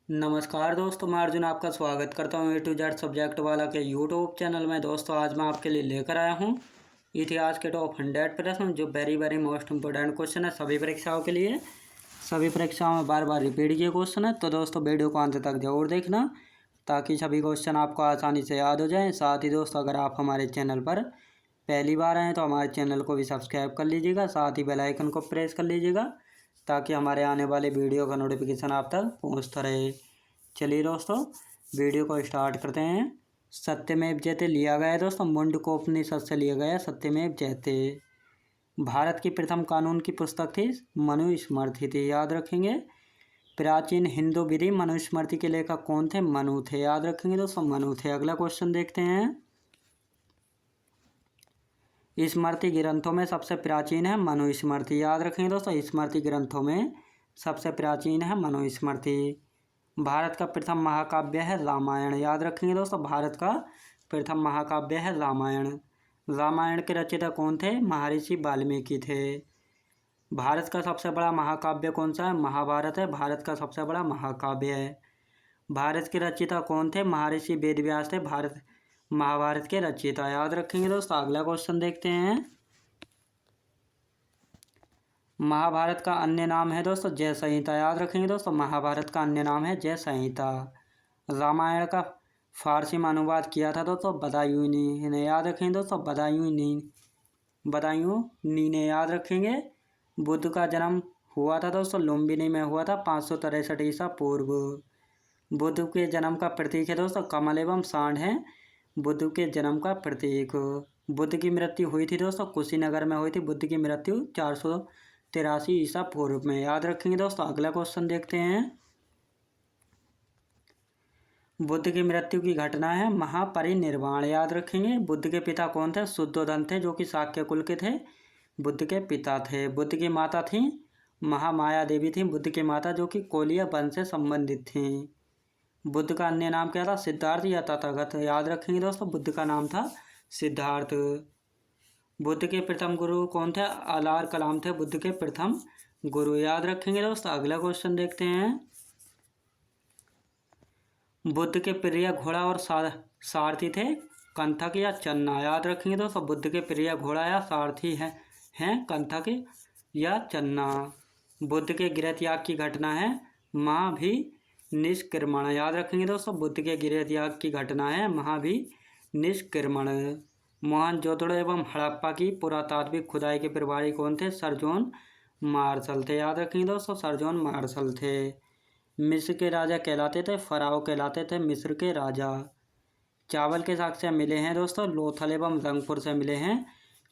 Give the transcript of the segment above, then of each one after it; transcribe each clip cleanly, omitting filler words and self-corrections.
नमस्कार दोस्तों, मैं अर्जुन आपका स्वागत करता हूँ A to Z सब्जेक्ट वाला के यूट्यूब चैनल में। दोस्तों आज मैं आपके लिए लेकर आया हूँ इतिहास के टॉप 100 प्रश्न, जो very very most important question है सभी परीक्षाओं के लिए। सभी परीक्षाओं में बार बार रिपीट किए क्वेश्चन है, तो दोस्तों वीडियो को अंत तक जरूर देखना ताकि सभी क्वेश्चन आपको आसानी से याद हो जाएँ। साथ ही दोस्तों अगर आप हमारे चैनल पर पहली बार आएँ तो हमारे चैनल को भी सब्सक्राइब कर लीजिएगा, साथ ही बेल आइकन को प्रेस कर लीजिएगा ताकि हमारे आने वाले वीडियो का नोटिफिकेशन आप तक पहुंचता रहे। चलिए दोस्तों वीडियो को स्टार्ट करते हैं। सत्यमेव जयते लिया गया है दोस्तों, मुंडकोपनिषद से लिया गया है सत्यमेव जयते। भारत की प्रथम कानून की पुस्तक थी मनुस्मृति थी, याद रखेंगे। प्राचीन हिंदू विधि मनुस्मृति के लेखक कौन थे? मनु थे, याद रखेंगे दोस्तों, मनु थे। अगला क्वेश्चन देखते हैं। स्मृति ग्रंथों में सबसे प्राचीन है मनुस्मृति, याद रखेंगे दोस्तों। स्मृति ग्रंथों में सबसे प्राचीन है मनुस्मृति। भारत का प्रथम महाकाव्य है रामायण, याद रखेंगे दोस्तों। भारत का प्रथम महाकाव्य है रामायण। रामायण के रचयिता कौन थे? महर्षि वाल्मीकि थे। भारत का सबसे बड़ा महाकाव्य कौन सा है? महाभारत है, भारत का सबसे बड़ा महाकाव्य है। भारत के रचयिता कौन थे? महर्षि वेदव्यास थे, भारत महाभारत के रचयिता, याद रखेंगे दोस्तों। अगला क्वेश्चन देखते हैं। महाभारत का अन्य नाम है दोस्तों जय संहिता, याद रखेंगे दोस्तों। महाभारत का अन्य नाम है जय संहिता। रामायण का फारसी में अनुवाद किया था दोस्तों बदायूनी ने, याद रखेंगे दोस्तों। बदायूनी ने, याद रखेंगे। बुद्ध का जन्म हुआ था दोस्तों लुम्बिनी में हुआ था 563 ईसा पूर्व। बुद्ध के जन्म का प्रतीक है दोस्तों कमल एवं सांड है बुद्ध के जन्म का प्रतीक। बुद्ध की मृत्यु हुई थी दोस्तों कुशीनगर में हुई थी। बुद्ध की मृत्यु 483 ईसा पूर्व में, याद रखेंगे दोस्तों। अगला क्वेश्चन देखते हैं। बुद्ध की मृत्यु की घटना है महापरिनिर्वाण, याद रखेंगे। बुद्ध के पिता कौन थे? शुद्धोधन थे, जो कि शाक्य कुल के थे, बुद्ध के पिता थे। बुद्ध की माता थी महामाया देवी थी, बुद्ध की माता, जो कि कोलिया वंश से संबंधित थी। बुद्ध का अन्य नाम क्या था? सिद्धार्थ या तथागत, याद रखेंगे दोस्तों। बुद्ध का नाम था सिद्धार्थ। बुद्ध के प्रथम गुरु कौन थे? अलार कलाम थे बुद्ध के प्रथम गुरु, याद रखेंगे दोस्तों। अगला क्वेश्चन देखते हैं। बुद्ध के प्रिय घोड़ा और सारथी थे कंथक या चन्ना, याद रखेंगे दोस्तों। बुद्ध के प्रिय घोड़ा या सारथी हैं कंथक या चन्ना। बुद्ध के गृह त्याग की घटना है महाभिनिष्क्रमण, याद रखेंगे दोस्तों। बुद्ध के गृह त्याग की घटना है महाभिनिष्क्रमण। मोहनजोदड़ो एवं हड़प्पा की पुरातात्विक खुदाई के प्रभारी कौन थे? सर जॉन मार्शल थे, याद रखेंगे दोस्तों। सर जॉन मार्शल थे। मिस्र के राजा कहलाते थे फराओ कहलाते थे मिस्र के राजा। चावल के साग से मिले हैं दोस्तों लोथल एवं रंगपुर से मिले हैं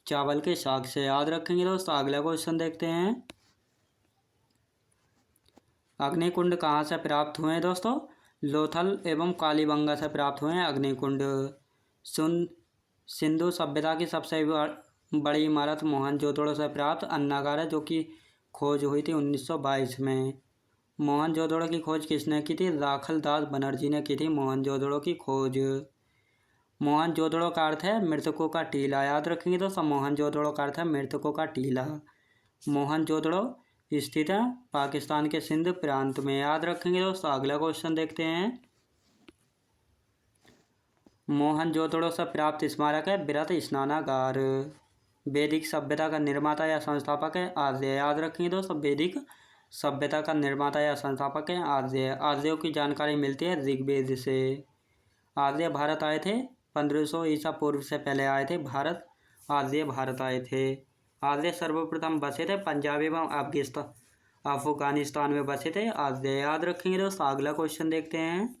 चावल के साग से, याद रखेंगे दोस्तों। अगला क्वेश्चन देखते हैं। अग्निकुंड कहाँ से प्राप्त हुए हैं दोस्तों? लोथल एवं कालीबंगा से प्राप्त हुए हैं अग्निकुंड। सिंधु सभ्यता की सबसे बड़ी इमारत मोहनजोदड़ो से प्राप्त अन्नागार है, जो कि खोज हुई थी 1922 में। मोहनजोदड़ो की खोज किसने की थी? राखल दास बनर्जी ने की थी मोहनजोदड़ो की खोज। मोहनजोदड़ो का अर्थ है मृतकों का टीला, याद रखेंगे दोस्तों। मोहनजोदड़ो का अर्थ है मृतकों का टीला। मोहनजोदड़ो स्थित है पाकिस्तान के सिंध प्रांत में, याद रखेंगे दोस्तों। अगला क्वेश्चन देखते हैं। मोहनजोदड़ो से प्राप्त स्मारक है बृहत स्नानागार। वैदिक सभ्यता का निर्माता या संस्थापक है आर्य, याद रखेंगे दोस्तों। वैदिक सभ्यता का निर्माता या संस्थापक है आर्य। आर्यों की जानकारी मिलती है ऋग्वेद से। आर्य भारत आए थे 1500 ईसा पूर्व से पहले आए थे आर्य भारत आए थे। आर्य सर्वप्रथम बसे थे पंजाब एवं अफगानिस्तान में बसे थे आर्य, याद रखेंगे दोस्तों। अगला क्वेश्चन देखते हैं।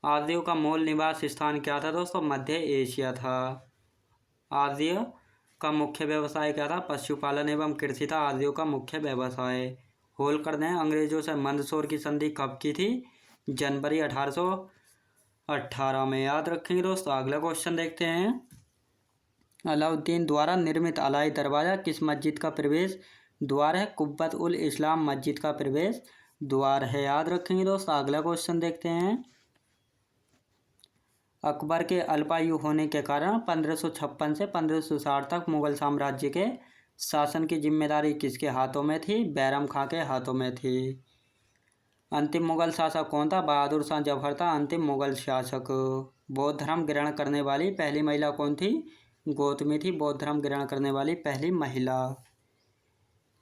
आर्यों का मूल निवास स्थान क्या था दोस्तों? मध्य एशिया था। आर्य का मुख्य व्यवसाय क्या था? पशुपालन एवं कृषि था आर्यों का मुख्य व्यवसाय। होल्कर ने अंग्रेजों से मंदसौर की संधि कब की थी? जनवरी 1818 में, याद रखेंगे दोस्तों। अगला क्वेश्चन देखते हैं। अलाउद्दीन द्वारा निर्मित अलाई दरवाज़ा किस मस्जिद का प्रवेश द्वार है? कुब्बत उल इस्लाम मस्जिद का प्रवेश द्वार है, याद रखेंगे दोस्तों। अगला क्वेश्चन देखते हैं। अकबर के अल्पायु होने के कारण 1556 से 1560 तक मुगल साम्राज्य के शासन की जिम्मेदारी किसके हाथों में थी? बैरम खां के हाथों में थी। अंतिम मुगल शासक कौन था? बहादुर शाह जफर था अंतिम मुगल शासक। बौद्ध धर्म ग्रहण करने वाली पहली महिला कौन थी? गौतमी थी बौद्ध धर्म ग्रहण करने वाली पहली महिला।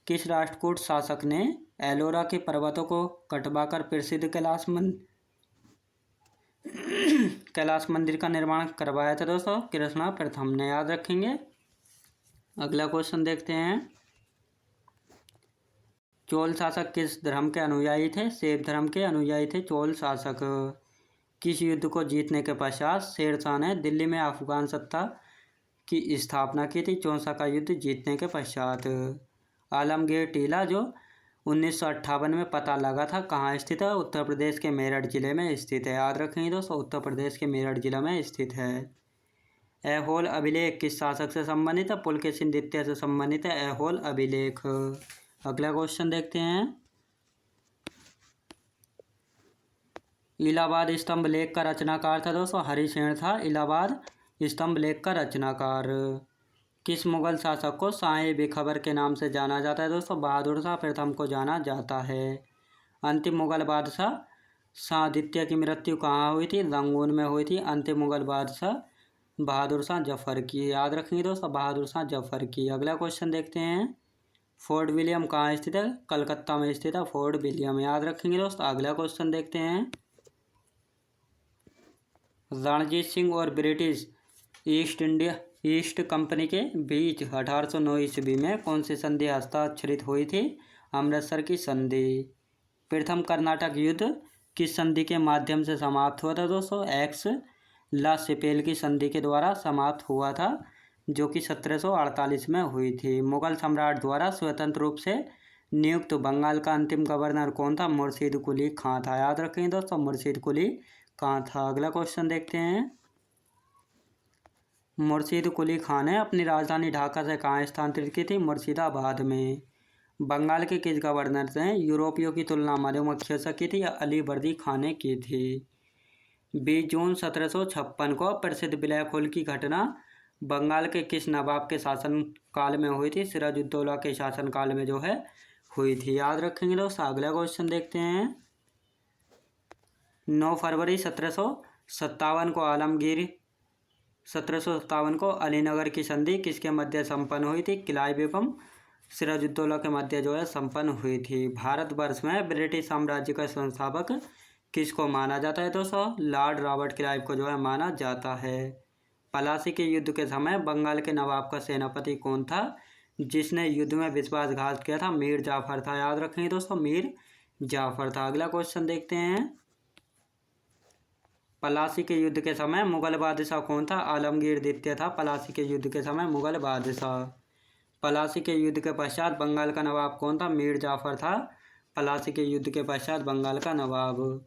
किस राष्ट्रकूट शासक ने एलोरा के पर्वतों को कटवाकर प्रसिद्ध कैलाश मंदिर का निर्माण करवाया था दोस्तों? कृष्णा प्रथम ने। याद रखेंगे। अगला क्वेश्चन देखते हैं। चोल शासक किस धर्म के अनुयायी थे? शैव धर्म के अनुयायी थे चोल शासक। किस युद्ध को जीतने के पश्चात शेरशाह ने दिल्ली में अफगान सत्ता की स्थापना की थी? चौसा का युद्ध जीतने के पश्चात। आलमगीर टीला जो 1958 में पता लगा था कहाँ स्थित है? उत्तर प्रदेश के मेरठ जिले में स्थित है। याद रखेंगे दोस्तों, उत्तर प्रदेश के मेरठ जिला में स्थित है। ऐहोल अभिलेख किस शासक से संबंधित है? पुलकेशिन द्वितीय से संबंधित है ऐहोल अभिलेख। अगला क्वेश्चन देखते हैं। इलाहाबाद स्तंभ लेख का रचनाकार था दोस्तों? हरिसेन था इलाहाबाद स्तंभ लेख का रचनाकार। किस मुगल शासक को शाह बेखबर के नाम से जाना जाता है दोस्तों? बहादुर शाह प्रथम को जाना जाता है। अंतिम मुगल बादशाह शाह द्वितीय की मृत्यु कहाँ हुई थी? रंगून में हुई थी अंतिम मुगल बादशाह बहादुर शाह जफर की। याद रखेंगे दोस्तों, बहादुर शाह जफर की। अगला क्वेश्चन देखते हैं। फोर्ट विलियम कहाँ स्थित है? कलकत्ता में स्थित है फोर्ट विलियम। याद रखेंगे दोस्तों। अगला क्वेश्चन देखते हैं। रणजीत सिंह और ब्रिटिश ईस्ट कंपनी के बीच 1809 ईस्वी में कौन सी संधि हस्ताक्षरित हुई थी? अमृतसर की संधि। प्रथम कर्नाटक युद्ध किस संधि के माध्यम से समाप्त हुआ था दोस्तों? एक्स ला सिपेल की संधि के द्वारा समाप्त हुआ था, जो कि 1748 में हुई थी। मुगल सम्राट द्वारा स्वतंत्र रूप से नियुक्त बंगाल का अंतिम गवर्नर कौन था? मुर्शीद कुली खां था। याद रखेंगे दोस्तों, मुर्शीद कुली खां था। अगला क्वेश्चन देखते हैं। मुर्शीद कुली खां ने अपनी राजधानी ढाका से कहाँ स्थानांतरित की थी? मुर्शिदाबाद में। बंगाल के किस गवर्नर ने यूरोपियों की तुलना मधुमक्खियों से की थी? या अली वर्दी खां ने की थी। 20 जून 1756 को प्रसिद्ध ब्लैक होल की घटना बंगाल के किस नवाब के शासन काल में हुई थी? सिराजुद्दौला के शासन काल में जो है हुई थी। याद रखेंगे दोस्तों। अगला क्वेश्चन देखते हैं। 9 फरवरी 1757 को 1757 को अलीनगर की संधि किसके मध्य संपन्न हुई थी? क्लाइव एवं सिराजुद्दौला के मध्य जो है संपन्न हुई थी। भारतवर्ष में ब्रिटिश साम्राज्य का संस्थापक किसको माना जाता है दोस्तों? लॉर्ड रॉबर्ट क्लाइव को जो है माना जाता है। पलासी के युद्ध के समय बंगाल के नवाब का सेनापति कौन था जिसने युद्ध में विश्वासघात किया था? मीर जाफर था। याद रखेंगे दोस्तों, मीर जाफर था। अगला क्वेश्चन देखते हैं। पलासी के युद्ध के समय मुगल बादशाह कौन था? आलमगीर द्वितीय था पलासी के युद्ध के समय मुगल बादशाह। पलासी के युद्ध के पश्चात बंगाल का नवाब कौन था? मीर जाफर था पलासी के युद्ध के पश्चात बंगाल का नवाब।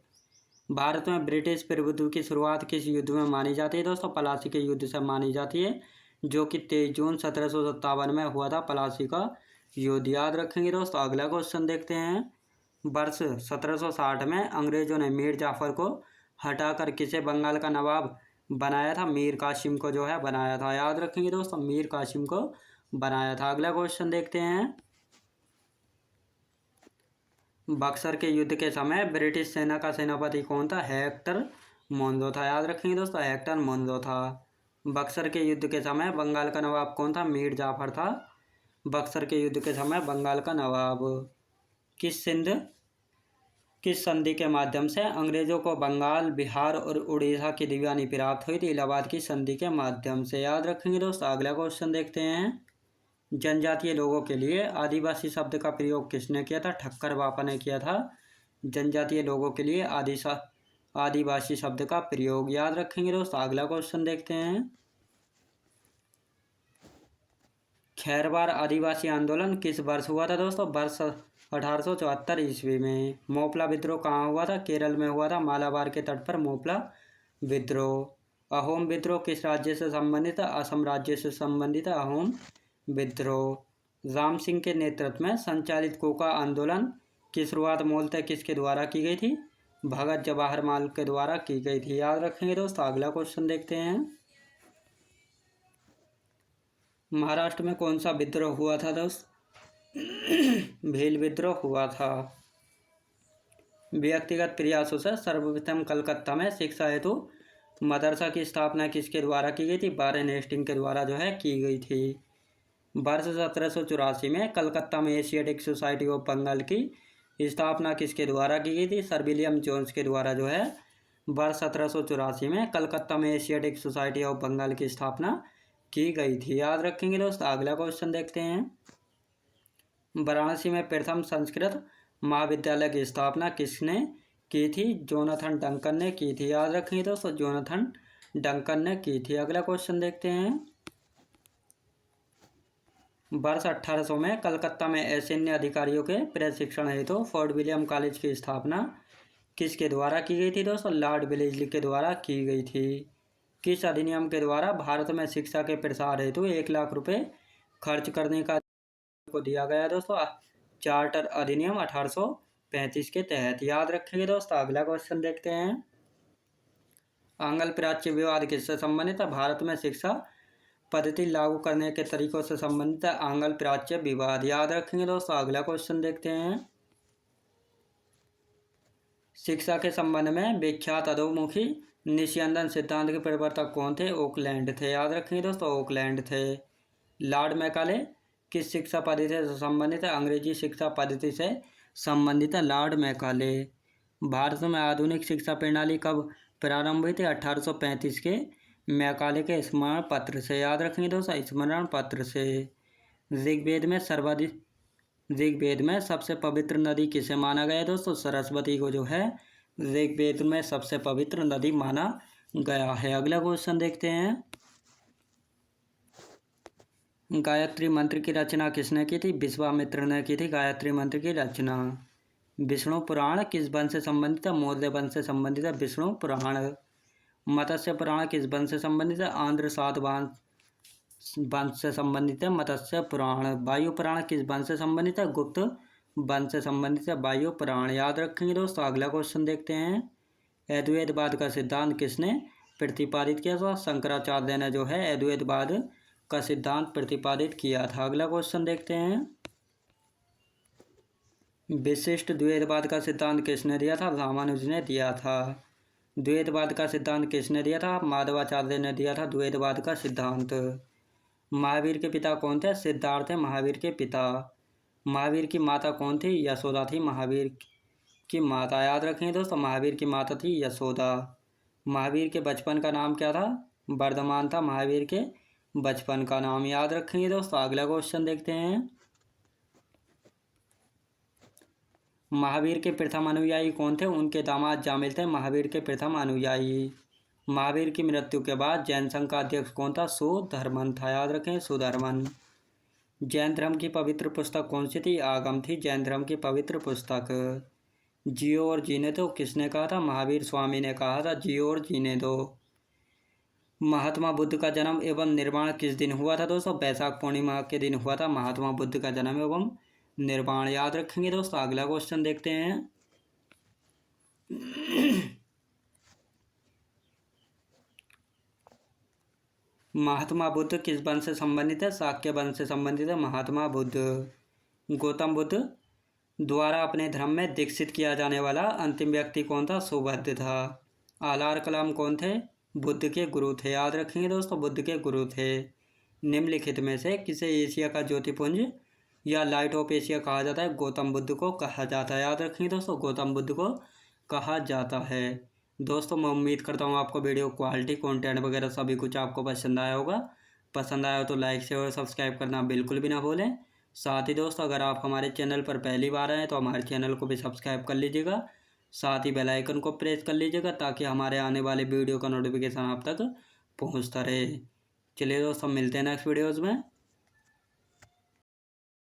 भारत में ब्रिटिश प्रभुत्व की शुरुआत किस युद्ध में मानी जाती है दोस्तों? पलासी के युद्ध से मानी जाती है, जो कि 23 जून 1757 में हुआ था पलासी का युद्ध। याद रखेंगे दोस्तों। अगला क्वेश्चन देखते हैं। वर्ष 1760 में अंग्रेजों ने मीर जाफर को हटाकर किसे बंगाल का नवाब बनाया था? मीर कासिम को जो है बनाया था। याद रखेंगे दोस्तों, मीर कासिम को बनाया था। अगला क्वेश्चन देखते हैं। बक्सर के युद्ध के समय ब्रिटिश सेना का सेनापति कौन था? हेक्टर मोन्जो था। याद रखेंगे दोस्तों, हेक्टर मोन्जो था। बक्सर के युद्ध के समय बंगाल का नवाब कौन था? मीर जाफर था बक्सर के युद्ध के समय बंगाल का नवाब। किस संधि के माध्यम से अंग्रेजों को बंगाल, बिहार और उड़ीसा की दीवानी प्राप्त हुई थी? इलाहाबाद की संधि के माध्यम से। याद रखेंगे दोस्तों। अगला क्वेश्चन देखते हैं। जनजातीय लोगों के लिए आदिवासी शब्द का प्रयोग किसने किया था? ठक्कर बापा ने किया था जनजातीय लोगों के लिए आदिवासी शब्द का प्रयोग। याद रखेंगे दोस्तों। अगला क्वेश्चन देखते हैं। खैरवार आदिवासी आंदोलन किस वर्ष हुआ था दोस्तों? वर्ष 1874 ईस्वी में। मोपला विद्रोह कहाँ हुआ था? केरल में हुआ था, मालाबार के तट पर मोपला विद्रोह। अहोम विद्रोह किस राज्य से संबंधित है? असम राज्य से संबंधित है अहोम विद्रोह। राम सिंह के नेतृत्व में संचालित कोका आंदोलन की शुरुआत मूलतः किसके द्वारा की गई थी? भगत जवाहरलाल के द्वारा की गई थी। याद रखेंगे दोस्तों। अगला क्वेश्चन देखते हैं। महाराष्ट्र में कौन सा विद्रोह हुआ था दोस्त? भील विद्रोह हुआ था। व्यक्तिगत प्रयासों से सर्वप्रथम कलकत्ता में शिक्षा हेतु मदरसा की स्थापना किसके द्वारा की गई थी? वारेन हेस्टिंग के द्वारा जो है की गई थी। वर्ष 1784 में कलकत्ता में एशियाटिक सोसाइटी ऑफ बंगाल की स्थापना किसके द्वारा की गई थी? सर विलियम जोन्स के द्वारा जो है वर्ष 1784 में कलकत्ता में एशियाटिक सोसाइटी ऑफ बंगाल की स्थापना की गई थी। याद रखेंगे दोस्त। अगला क्वेश्चन देखते हैं। वाराणसी में प्रथम संस्कृत महाविद्यालय की स्थापना किसने की थी? जोनाथन डंकन ने की थी। याद रखेंगे दोस्तों, जोनाथन डंकन ने की थी। अगला क्वेश्चन देखते हैं। वर्ष 1800 में कलकत्ता में सैन्य अधिकारियों के प्रशिक्षण हेतु फोर्ट विलियम कॉलेज की स्थापना किसके द्वारा की गई थी दोस्तों? लॉर्ड वेलेस्ली के द्वारा की गई थी। किस अधिनियम के द्वारा भारत में शिक्षा के प्रसार हेतु 1 लाख रुपए खर्च करने का को दिया गया दोस्तों? चार्टर अधिनियम 1835 के तहत। याद रखेंगे दोस्तों। अगला क्वेश्चन देखते हैं। आंग्ल प्राच्य विवाद किससे संबंधित है? भारत में शिक्षा पद्धति लागू करने के तरीकों से संबंधित है आंग्ल प्राच्य विवाद। याद रखेंगे दोस्तों। अगला क्वेश्चन देखते हैं। शिक्षा के संबंध में विख्यात अधोमुखी निस्यंदन सिद्धांत के प्रवर्तक कौन थे? ओकलैंड थे। याद रखेंगे दोस्तों, ओकलैंड थे। लॉर्ड मैकाले किस शिक्षा पद्धति से संबंधित है? अंग्रेजी शिक्षा पद्धति से संबंधित है लॉर्ड मैकाले। भारत में आधुनिक शिक्षा प्रणाली कब प्रारंभ हुई थी? 1835 के मैकाले के स्मरण पत्र से। याद रखेंगे दोस्तों, स्मरण पत्र से। ऋग्वेद में सबसे पवित्र नदी किसे माना गया है दोस्तों? सरस्वती को जो है ऋग्वेद में सबसे पवित्र नदी माना गया है। अगला क्वेश्चन देखते हैं। गायत्री मंत्र की रचना किसने की थी? विश्वामित्र ने की थी गायत्री मंत्र की रचना। विष्णु पुराण किस वंश से संबंधित है? मौर्य वंश से संबंधित है विष्णु पुराण। मत्स्य पुराण किस वंश से संबंधित है? आंध्र सात वंश से संबंधित है मत्स्य पुराण। वायु पुराण किस वंश से संबंधित है? गुप्त वंश से संबंधित है वायु पुराण। याद रखेंगे दोस्तों। अगला क्वेश्चन देखते हैं। अद्वैतवाद का सिद्धांत किसने प्रतिपादित किया था? शंकराचार्य ने जो है अद्वैतवाद का सिद्धांत प्रतिपादित किया था। अगला क्वेश्चन देखते हैं। विशिष्ट द्वैतवाद का सिद्धांत किसने दिया था? रामानुज ने दिया था। द्वैतवाद का सिद्धांत किसने दिया था? माधवाचार्य ने दिया था द्वैतवाद का सिद्धांत। महावीर के पिता कौन थे? सिद्धार्थ है महावीर के पिता। महावीर की माता कौन थी? यशोदा थी महावीर की माता। याद रखें दोस्तों, महावीर की माता थी यशोदा। महावीर के बचपन का नाम क्या था? वर्धमान था महावीर के बचपन का नाम। याद रखेंगे दोस्तों। अगला क्वेश्चन देखते हैं। महावीर के प्रथम अनुयायी कौन थे? उनके दामाद जामिल थे महावीर के प्रथम अनुयायी। महावीर की मृत्यु के बाद जैन संघ का अध्यक्ष कौन था? सुधर्मन था। याद रखें, सुधर्मन। जैन धर्म की पवित्र पुस्तक कौन सी थी? आगम थी जैन धर्म की पवित्र पुस्तक। जियो और जीने दो किसने कहा था? महावीर स्वामी ने कहा था जियो और जीने दो। महात्मा बुद्ध का जन्म एवं निर्वाण किस दिन हुआ था दोस्तों? वैशाख पूर्णिमा के दिन हुआ था महात्मा बुद्ध का जन्म एवं निर्वाण। याद रखेंगे दोस्तों। अगला क्वेश्चन देखते हैं। महात्मा बुद्ध किस वंश से संबंधित है? शाक्य वंश से संबंधित है महात्मा बुद्ध। गौतम बुद्ध द्वारा अपने धर्म में दीक्षित किया जाने वाला अंतिम व्यक्ति कौन था? सुबुद्ध था। आलार कलाम कौन थे? बुद्ध के गुरु थे। याद रखेंगे दोस्तों, बुद्ध के गुरु थे। निम्नलिखित में से किसे एशिया का ज्योतिपुंज या लाइट ऑफ एशिया कहा जाता है? गौतम बुद्ध को कहा जाता है। याद रखेंगे दोस्तों, गौतम बुद्ध को कहा जाता है। दोस्तों मैं उम्मीद करता हूँ आपको वीडियो क्वालिटी कंटेंट वगैरह सभी कुछ आपको पसंद आया होगा। पसंद आया हो तो लाइक शेयर और सब्सक्राइब करना बिल्कुल भी ना भूलें। साथ ही दोस्तों अगर आप हमारे चैनल पर पहली बार आए हैं तो हमारे चैनल को भी सब्सक्राइब कर लीजिएगा। साथ ही बेल आइकन को प्रेस कर लीजिएगा ताकि हमारे आने वाले वीडियो का नोटिफिकेशन आप तक पहुँचता रहे। चलिए दोस्तों मिलते हैं नेक्स्ट वीडियोज़ में।